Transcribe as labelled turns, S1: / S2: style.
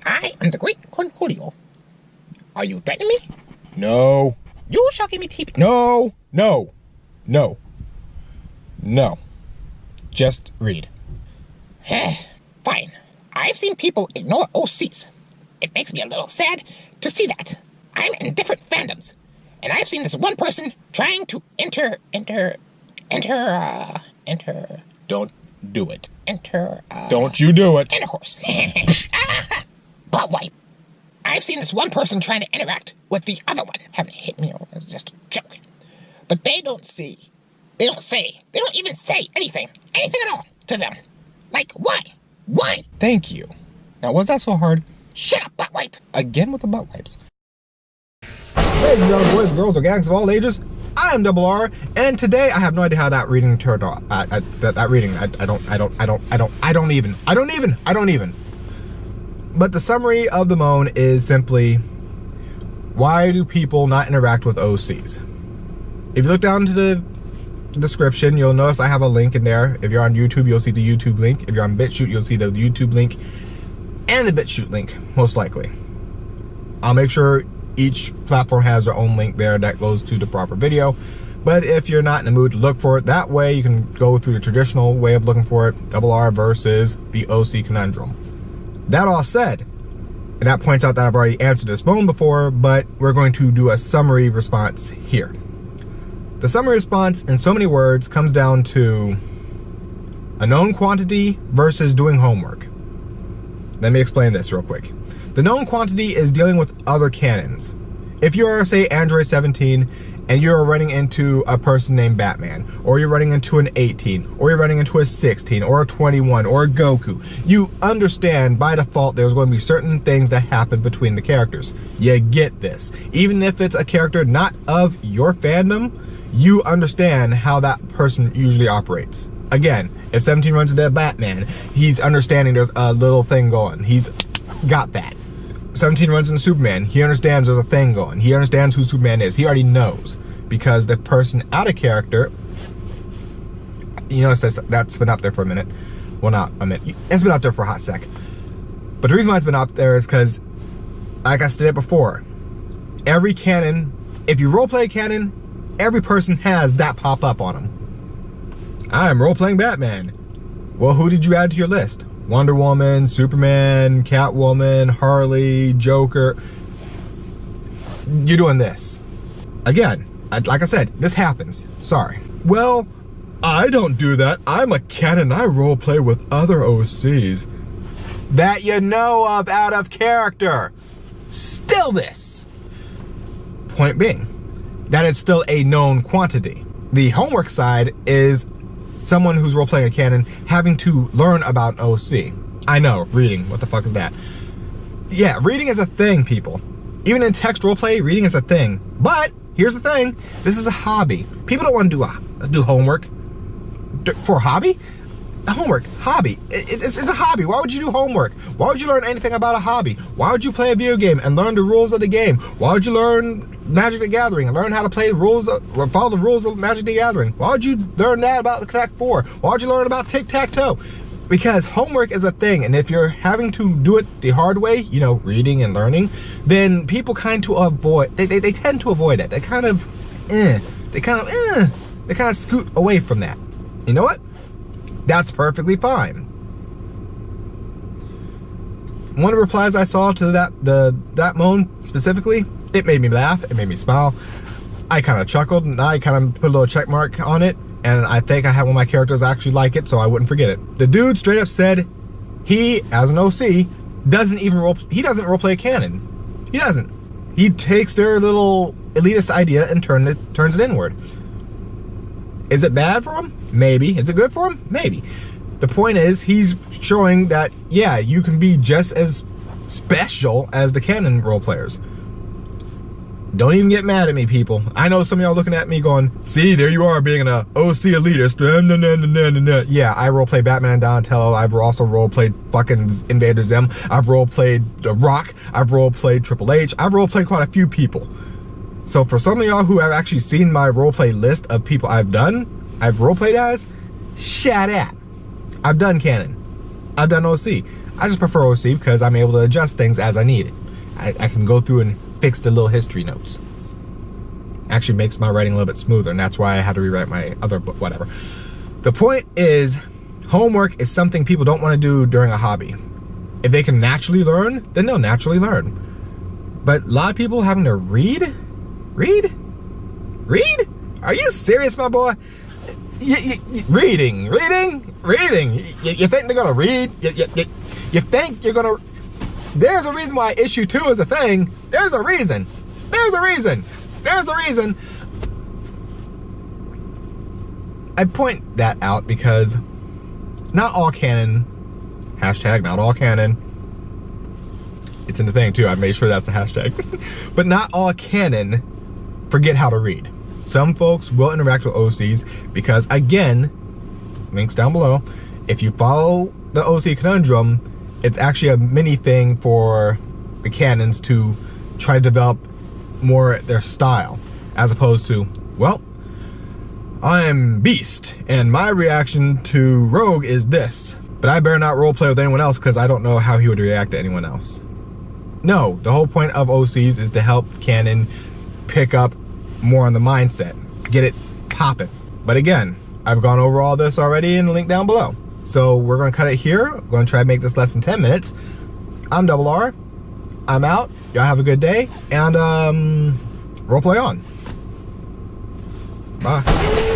S1: I am the great Cornholio. Are you threatening me? No. You shall give me TP. No, no, no, no. Just read. Fine. I've seen people ignore OCs. It makes me a little sad to see that. I'm in different fandoms, and I've seen this one person trying to enter. Don't do it. Don't you do it. Intercourse. Butt wipe. I've seen this one person trying to interact with the other one. Having hit me, it's just a joke. But they don't see. They don't even say anything at all to them. Like, why? Why? Thank you. Now, was that so hard? Shut up, butt wipe. Again with the butt wipes. Ladies and gentlemen, boys and girls, organics of all ages, I am Double R, and today I have no idea how that reading turned out. That reading, I don't even. But the summary of the moan is simply, why do people not interact with OCs? If you look down to the description, you'll notice I have a link in there. If you're on YouTube, you'll see the YouTube link. If you're on Bitchute, you'll see the YouTube link and the Bitchute link, most likely. I'll make sure each platform has their own link there that goes to the proper video. But if you're not in the mood to look for it that way, you can go through the traditional way of looking for it, Double R versus the OC Conundrum. That all said, and that points out that I've already answered this phone before, but we're going to do a summary response here. The summary response, in so many words, comes down to a known quantity versus doing homework. Let me explain this real quick. The known quantity is dealing with other canons. If you're, say, Android 17, and you're running into a person named Batman, or you're running into an 18, or you're running into a 16, or a 21, or a Goku, you understand by default there's going to be certain things that happen between the characters. You get this. Even if it's a character not of your fandom, you understand how that person usually operates. Again, if 17 runs into Batman, he's understanding there's a little thing going. He's got that. 17 runs into Superman, he understands there's a thing going. He understands who Superman is. He already knows, because the person out of character, you know, that's been up there for a minute. Well, not a minute. It's been out there for a hot sec. But the reason why it's been up there is because, like I stated before, every canon, if you roleplay canon, every person has that pop up on them. I'm roleplaying Batman. Well, who did you add to your list? Wonder Woman, Superman, Catwoman, Harley, Joker. You're doing this. Again, like I said, this happens. Sorry. Well, I don't do that. I'm a canon. I roleplay with other OCs. That you know of out of character. Still this. Point being, that it's still a known quantity. The homework side is someone who's role-playing a canon having to learn about an OC. I know, reading, what the fuck is that? Yeah, reading is a thing, people. Even in text roleplay, reading is a thing. But, here's the thing, this is a hobby. People don't want to do homework. For a hobby? Homework, hobby. It's a hobby. Why would you do homework? Why would you learn anything about a hobby? Why would you play a video game and learn the rules of the game? Why would you learn Magic the Gathering and learn how to play the rules, or follow the rules of Magic the Gathering? Why would you learn that about the Connect 4? Why would you learn about tic-tac-toe? Because homework is a thing, and if you're having to do it the hard way, you know, reading and learning, then people kind of avoid, they tend to avoid it. They kind of scoot away from that. You know what? That's perfectly fine. One of the replies I saw to that moan specifically, it made me laugh, it made me smile. I kind of chuckled, and I kind of put a little check mark on it, and I think I had one of my characters actually like it, so I wouldn't forget it. The dude straight up said he, as an OC, doesn't roleplay a canon. He doesn't. He takes their little elitist idea and turns it inward. Is it bad for him? Maybe. Is it good for him? Maybe. The point is, he's showing that, yeah, you can be just as special as the canon role players. Don't even get mad at me, people. I know some of y'all looking at me going, see, there you are being an OC elitist. Yeah, I roleplay Batman and Donatello. I've also roleplayed fucking Invader Zim. I've roleplayed The Rock. I've roleplayed Triple H. I've roleplayed quite a few people. So for some of y'all who have actually seen my roleplay list of people I've roleplayed as, shut at. I've done canon. I've done OC.
S2: I just prefer OC because I'm able to adjust things as I need it. I can go through and fix the little history notes. Actually makes my writing a little bit smoother, and that's why I had to rewrite my other book, whatever. The point is, homework is something people don't want to do during a hobby. If they can naturally learn, then they'll naturally learn. But a lot of people having to read? Are you serious, my boy? Reading. You think they're gonna read? You think you're gonna... There's a reason why issue 2 is a thing. There's a reason. I point that out because not all Canon, hashtag not all Canon, it's in the thing too, I made sure that's the hashtag, but not all Canon forget how to read. Some folks will interact with OCs because, again, links down below, if you follow the OC Conundrum, it's actually a mini thing for the Canons to try to develop more their style, as opposed to, well, I'm Beast, and my reaction to Rogue is this, but I better not roleplay with anyone else because I don't know how he would react to anyone else. No, the whole point of OCs is to help Canon pick up more on the mindset, get it popping. But again, I've gone over all this already in the link down below. So we're gonna cut it here. I'm gonna try to make this less than 10 minutes. I'm Double R. I'm out. Y'all have a good day, and roleplay on. Bye.